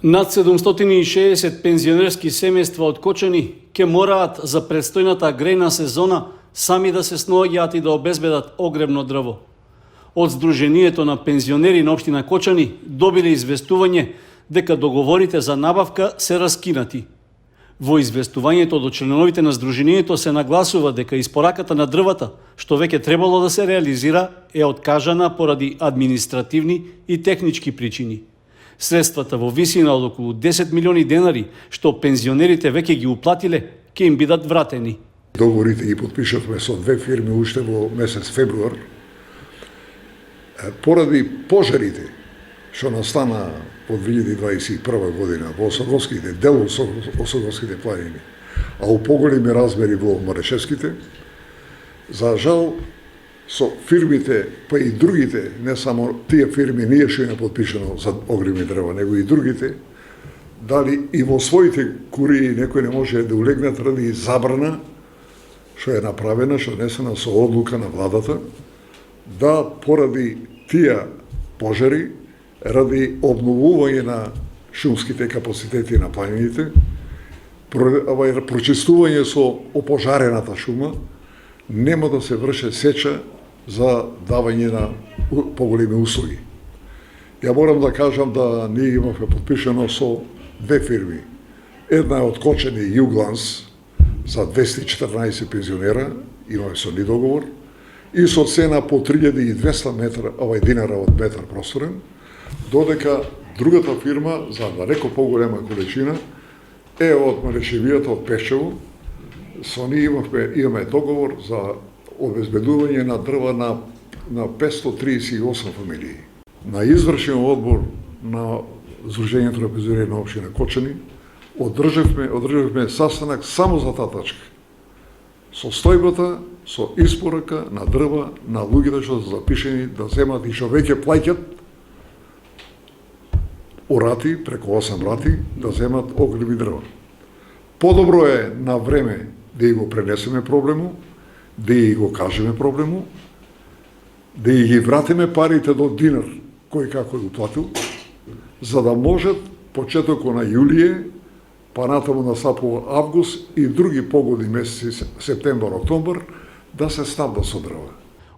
Над 760 пензионерски семејства од Кочани ќе мораат за предстојната грејна сезона сами да се сноѓаат и да обезбедат огревно дрво. Од Сдруженијето на пензионери на општина Кочани добиле известување дека договорите за набавка се раскинати. Во известувањето до членовите на Сдруженијето се нагласува дека испораката на дрвата, што веќе требало да се реализира, е откажана поради административни и технички причини. Средствата во висина од околу 10 милиони денари, што пензионерите веќе ги уплатиле, ќе им бидат вратени. Договорите ги подпишавме со две фирми уште во месец февруар. Поради пожарите што настана во 2021 година во Осоговските, дел Осоговските планини, а у поголеми размери во Марешевските, за жал со фирмите, па и другите, не само тие фирми, ние што има подпишано за огревни дрва, него и другите, дали и во своите курии некој не може да улегнат ради забрана, што е направена, што несена со одлука на владата, да поради тие пожари, ради обновување на шумските капацитети на планините, прочистување со опожарената шума, нема да се врше сеча за давање на поголеми услуги. Ја морам да кажам да ние имавме подпишано со две фирми. Една е од Кочани Југланс за 214 пензионера, имаме со ни договор, и со цена по 3200 динара од метар просторен, додека другата фирма за далеко поголема количина е од Марешевијата, од Пешево. Со ние имаме договор за обезбедување на дрва на 538 фамилии. На извршен одбор на Сдруженијето на пензионери на општина Кочани одржавме састанак само за таа тачка. Со стојбата, со испорака на дрва на луѓето што се запишени да земат и што веќе плаќат урати, преку 8 рати, да земат огревни дрва. Подобро е на време да го пренесеме проблему, да го кажеме проблему, да ги вратиме парите до динар, кој како го платил, за да можат почетокот на јулие, па натаму настапува август и други погодни месеци, септембар, октомбар, да се снабдат со дрва.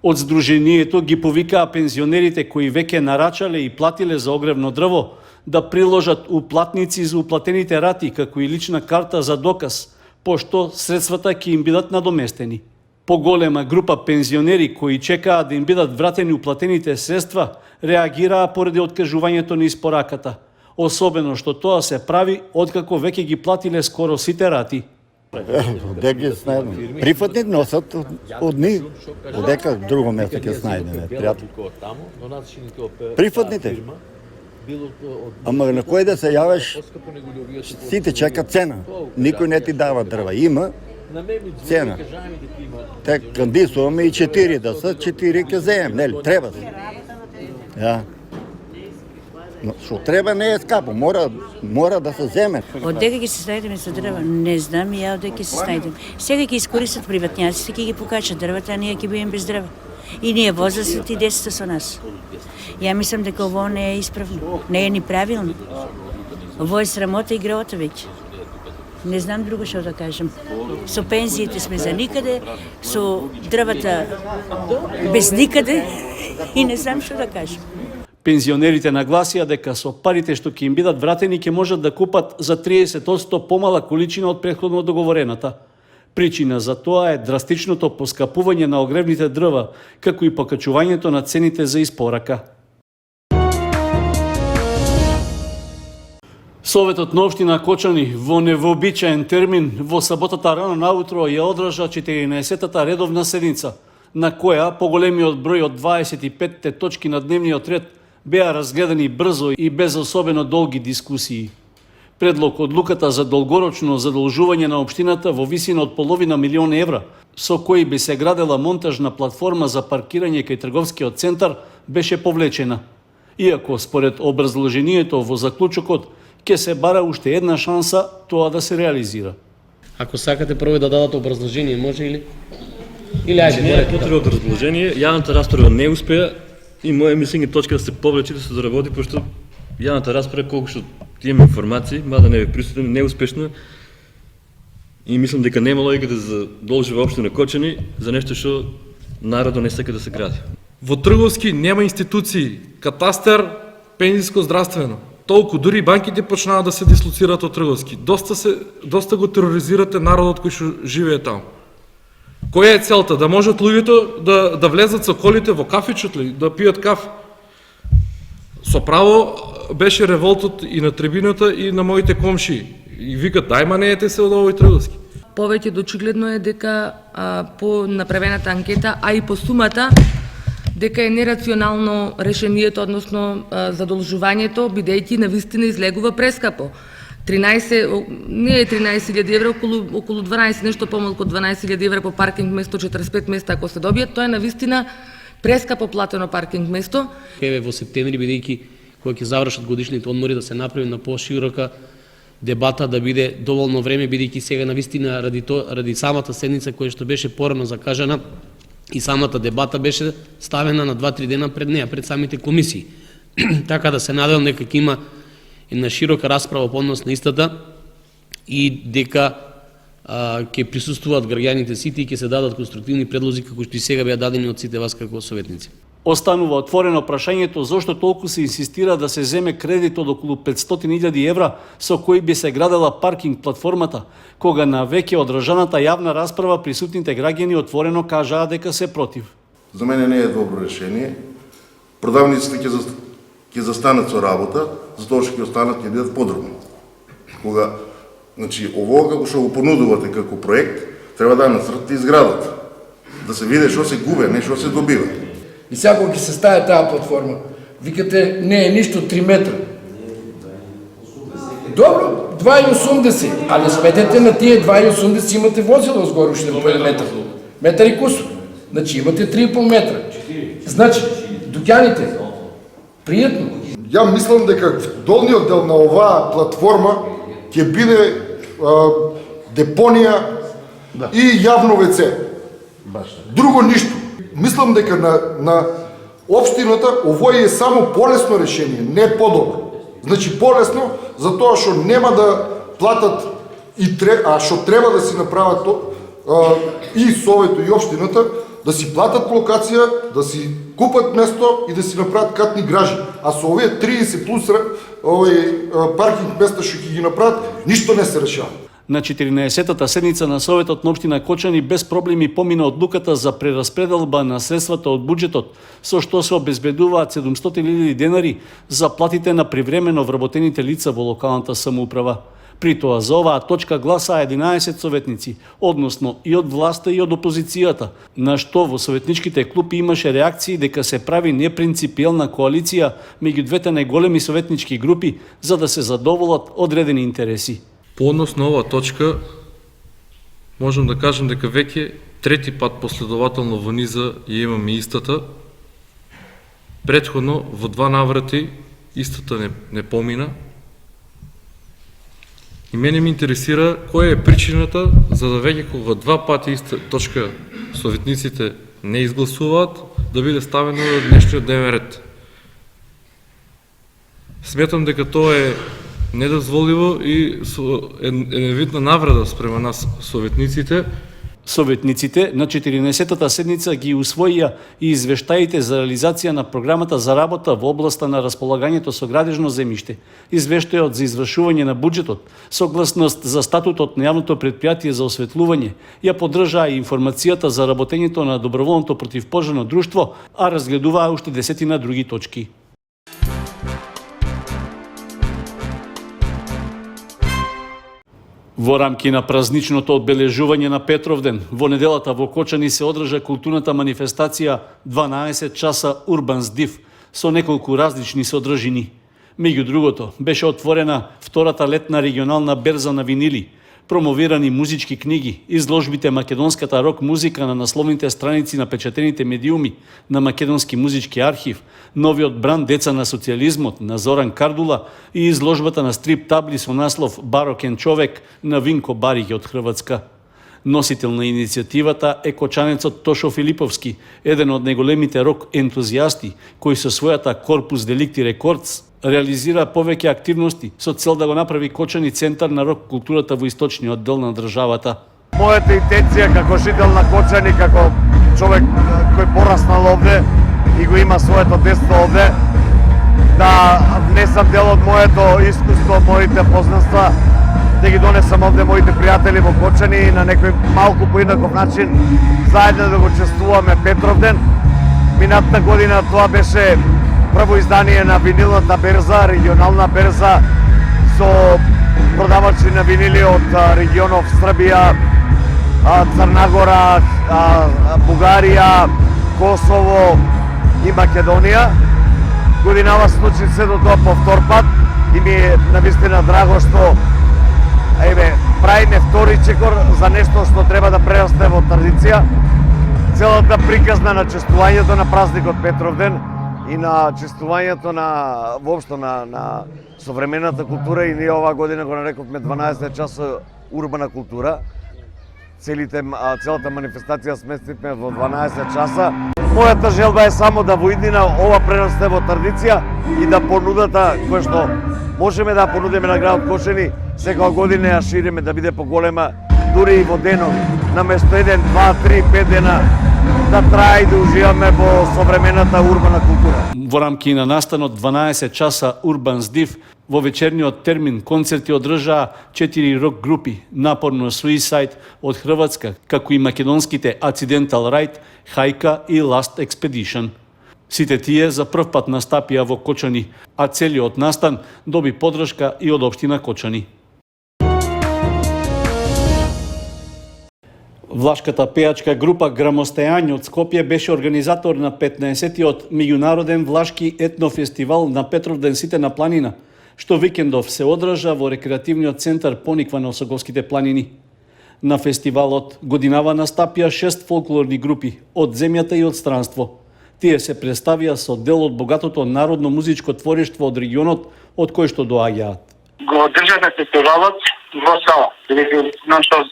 Од Сдруженијето ги повикаа пензионерите кои веќе нарачале и платиле за огревно дрво да приложат уплатници за уплатените рати, како и лична карта за доказ, пошто средствата ќе им бидат надоместени. Поголема група пензионери кои чекаат да им бидат вратени уплатените средства реагираа поради откажувањето на испораката, особено што тоа се прави откако веќе ги платиле скоро сите рати. Де ги знаем? Прифатник носат од ни. Одека друго место ќе снајдеме, пријатно. Прифатните. Ама на кој да се јавиш, сите чекат цена. Никој не ти дава дрва. Има цена. Те кандисуваме и 4 да са, 4 ќе земем, нели? Треба се. Ја. Но што треба не е скапо, мора да се земе. Од дека ќе се снајдеме со дрва, не знам ја од дека ќе се снајдеме. Сега ќе искористат приватњаците, ќе ги покачат дрвата, а ние ќе бидеме без дрва. И ние возрастните и децата со нас. Ја мислам дека ово не е исправно, не е ни правилно. Ово е срамота и греота веќе. Не знам друго што да кажам. Со пензиите сме за никаде, со дрвата без никаде и не знам што да кажам. Пензионерите нагласија дека со парите што ќе им бидат вратени ќе можат да купат за 30% помала количина од претходно договорената. Причина за тоа е драстичното поскапување на огревните дрва, како и покачувањето на цените за испорака. Советот на општина Кочани во невообичаен термин во саботата рано наутро ја одржа 14-та редовна седница, на која поголемиот број од 25 точки на дневниот ред беа разгледани брзо и без особено долги дискусии. Предлог одлуката за долгорочно задолжување на општината во висина од половина милион евра, со кој би се градела монтажна платформа за паркирање кај трговскиот центар, беше повлечена. Иако според образложението во заклучокот ќе се бара уште една шанса тоа да се реализира. Ако сакате прво да дадат образложение, може или? Или ајде, не е потреба од образложение, јавната расправа не успеа и моје мислење точка да се повлечи да се заработи, пошто јавната расправа колку што имам информации, мада не е присутен, неуспешно и мислам дека нема логика да задолжи општина Кочани за нешто што народот не сака да се гради. Во Трговски нема институции, катастар, пензijsko здравствено. Толку дури банките почнаа да се дислоцираат од Трговски. Доста го тероризирате народот кој што живее таму. Која е целта? Да можат луѓето да влезат со колите во кафичот ли, да пијат кафе? Со право беше револтот и на трибината и на моите комши. И викат, дај манеете се од овој Трговски. Повеќе очигледно е дека по направената анкета, а и по сумата, дека е нерационално решението, односно задолжувањето, бидејќи навистина излегува прескапо. 13, не е 13.000 евра, околу 12, нешто помалку од 12.000 евра по паркинг место, 45 места ако се добијат, тоа е навистина прескапо платено паркинг место. Еве во септември, бидејќи кога ќе завршат годишните одмори, да се направи на поширока дебата, да биде доволно време, бидејќи сега навистина ради самата седница која што беше порано закажана и самата дебата беше ставена на 2-3 дена пред неа, пред самите комисии. Така да се надевам дека ќе има една широка расправа по однос на истата и дека ќе присуствуваат граѓаните сите и ќе се дадат конструктивни предлози како што и сега беа дадени од сите вас како советници. Останува отворено прашањето зошто толку се инсистира да се земе кредит од околу 500.000 евра со кој би се градела паркинг платформата, кога на веќе одржаната јавна расправа присутните граѓани отворено кажаа дека се против. За мене не е добро решение. Продавниците ќе застанат со работа, затоа што ќе останат ќе бидат подробни. Кога, значи, ово како што го понудувате како проект, треба да нацртате изградата, да се види што се губе, не што се добива. И сега кога ќе се стави таа платформа, викате не е ништо 3 метра. Добро, 2,80, али сметете на тие 2,80 имате возило сгоре уште по метар. Метар и кусо. Значи имате 3,5 метра. Значи, дуќаните, пријатно. Ја мислам дека долниот дел на оваа платформа ќе биде депонија и јавно ВЦ. Друго ништо. Мислам дека на општината овој е само полесно решение, не подобро. Значи полесно затоа што нема да платат а што треба да си направат и советот и општината, да си платат локација, да си купат место и да си направат катни гражи. А со овие 30 плюс паркинг места што ќе ги направат, ништо не се решава. На 14-та седница на Советот на општина Кочани без проблеми помина одлуката за прераспределба на средствата од буџетот, со што се обезбедуваат 700.000 денари за платите на привремено вработените лица во локалната самоуправа. При тоа за оваа точка гласаа 11 советници, односно и од власта и од опозицијата, на што во советничките клупи имаше реакции дека се прави непринципиелна коалиција меѓу двете најголеми советнички групи за да се задоволат одредени интереси. По однос на оваа точка, можам да кажам дека веќе трети пат последователно во низа ја имаме истата. Претходно во 2 наврати истата не помина. И мене ме интересира која е причината за да веќе кога 2 пати иста точка советниците не изгласуваат, да биде ставено на днешниот дневен ред. Сметам дека тоа е недозволиво и е вид на навреда спрема нас советниците. Советниците на 14-та седница ги усвоија и извештаите за реализација на програмата за работа во областа на располагањето со градежно земјиште, извештајот за извршување на буџетот, согласност за статутот на јавното претпријатие за осветлување, ја поддржаа и информацијата за работењето на доброволното противпожарно друштво, а разгледуваа уште 10 други точки. Во рамки на празничното одбележување на Петровден, во неделата во Кочани се одржа културната манифестација 12 часа Урбан Див со неколку различни содржини. Меѓу другото, беше отворена втората летна регионална берза на винили, промовирани музички книги, изложбите македонската рок музика на насловните страници на печатените медиуми, на Македонски музички архив, новиот бранд Деца на социјализмот на Зоран Кардула и изложбата на стрип табли со наслов Барокен човек на Винко Бариќ од Хрватска. Носител на иницијативата е кочанецот Тошо Филиповски, еден од најголемите рок ентузијасти, кој со својата Корпус Деликти Рекордс реализира повеќе активности со цел да го направи Кочани центар на рок културата во источниот дел на државата. Мојата интенција како жител на Кочани, како човек кој пораснал овде и го има своето детство овде, да внесам дел од моето искуство, моите познанства, да ги донесам овде моите пријатели во Кочани и на некој малку поинаков начин заедно да го чествуваме Петровден. Минатата година тоа беше прво издание на винилната берза, регионална берза со продавачи на винили од регионов Србија, Црна Гора, Бугарија, Косово и Македонија. Годинава случи се до тоа повтор пат и ми е навистина драго што правиме втори чекор за нешто што треба да прерасте во традиција. Целата приказна на чествувањето на празникот Петровден и на чествувањето на воопшто на современата култура, и ние оваа година го нарековме 12 часа урбана култура. Целата манифестација сместивме во 12 часа. Мојата желба е само да во иднина ова прерасте во традиција и да понудата која што можеме да понудиме на градот Кочани секоја година ја шириме да биде поголема, дури и во денови, наместо 1, 2, 3, 5 дена да трае и да уживаме во современата урбана култура. Во рамки на настанот 12 часа Урбан Здив, во вечерниот термин концерти одржаа 4 рок групи, напорно Suicide од Хрватска, како и македонските Accidental Ride, Хајка и Last Expedition. Сите тие за прв пат настапија во Кочани, а целиот настан доби поддршка и од општина Кочани. Влашката пејачка група Грамостојање од Скопје беше организатор на 15-тиот меѓународен влашки етнофестивал на Петровден сите на планина, што викендов се одржа во рекреативниот центар Пониква на Осоговските планини. На фестивалот годинава настапија 6 фолклорни групи од земјата и од странство. Тие се представија со дел од богатото народно-музичко твориштво од регионот од кој што доаѓаат. Го одржавме фестивалот во сала, бидејќи нон-стоп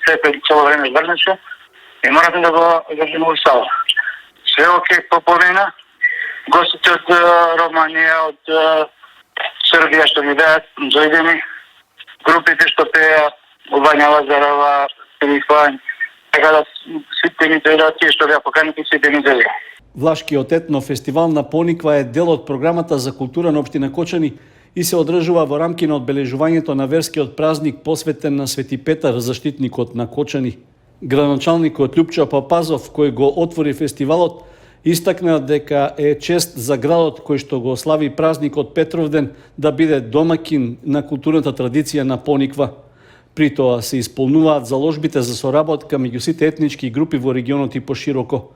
цело време врнеше и моравме да го одржиме во сала. Се окей по половина, гостите од Романија, од Србија што видеат, дојдени, групите што пеа, Вања Лазарова, Филипан, така да сите ни дојдат, тие што беа поканети, сите ни дојдат. Влашкиот етнофестивал на Пониква е дел од програмата за култура на општина Кочани и се одржува во рамки на одбележувањето на верскиот празник посветен на Свети Петар, заштитникот на Кочани. Градоначалникот Љупчо Папазов, кој го отвори фестивалот, истакна дека е чест за градот кој што го слави празникот Петровден да биде домакин на културната традиција на Пониква. При тоа се исполнуваат заложбите за соработка меѓу сите етнички групи во регионот и пошироко.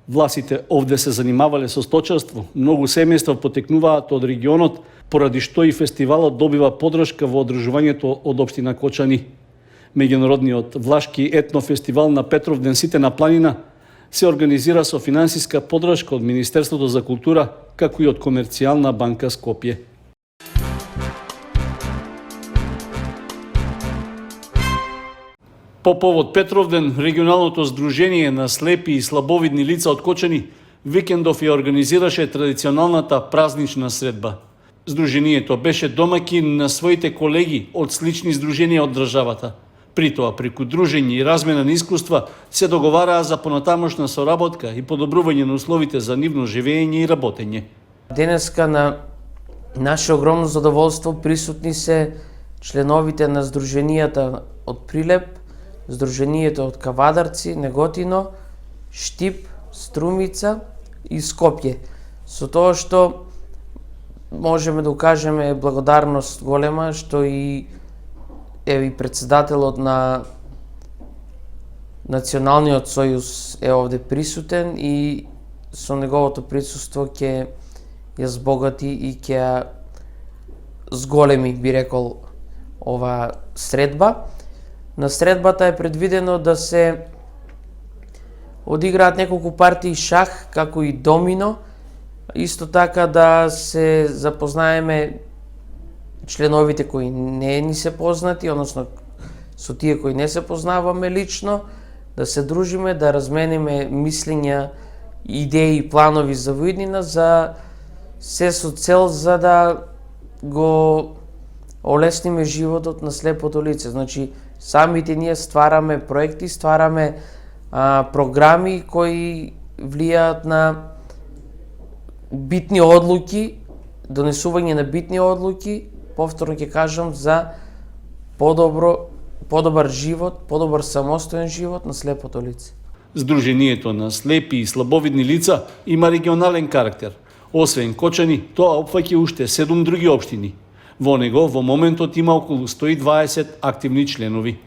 Власите овде се занимавале со сточарство, многу семејства потекнуваат од регионот, поради што и фестивалот добива поддршка во одржувањето од општина Кочани. Меѓународниот влашки етнофестивал на Петровден сите на планина се организира со финансиска поддршка од Министерството за култура, како и од Комерцијална банка Скопје. По повод Петровден, регионалното здружение на слепи и слабовидни лица од Кочани викендов ја организираше традиционалната празнична средба. Здружението беше домакин на своите колеги од слични здруженија од државата. При тоа, преку дружење и размена на искуства, се договараа за понатамошна соработка и подобрување на условите за нивно живење и работење. Денеска на наше огромно задоволство присутни се членовите на здруженијата од Прилеп, здруженијето од Кавадарци, Неготино, Штип, Струмица и Скопје. Со тоа што можеме да укажеме благодарност голема што и председателот на Националниот сојуз е овде присутен и со неговото присуство ќе ја збогати и ќе ја зголеми, би рекол, ова средба. На средбата е предвидено да се одиграат неколку партии шах, како и домино, исто така да се запознаеме членовите кои не ни се познати, односно со тие кои не се познаваме лично, да се дружиме, да размениме мислења, идеи и планови за воиднина, за се со цел за да го олесниме животот на слепото лице. Значи, самите ние ствараме проекти, ствараме програми кои влијаат на битни одлуки, донесување на битни одлуки, повторно ќе кажам, за подобар живот, подобар самостоен живот на слепото лице. Сдруженијето на слепи и слабовидни лица има регионален карактер. Освен Кочани, тоа опфаќа уште 7 други општини. Во него во моментот има околу 120 активни членови.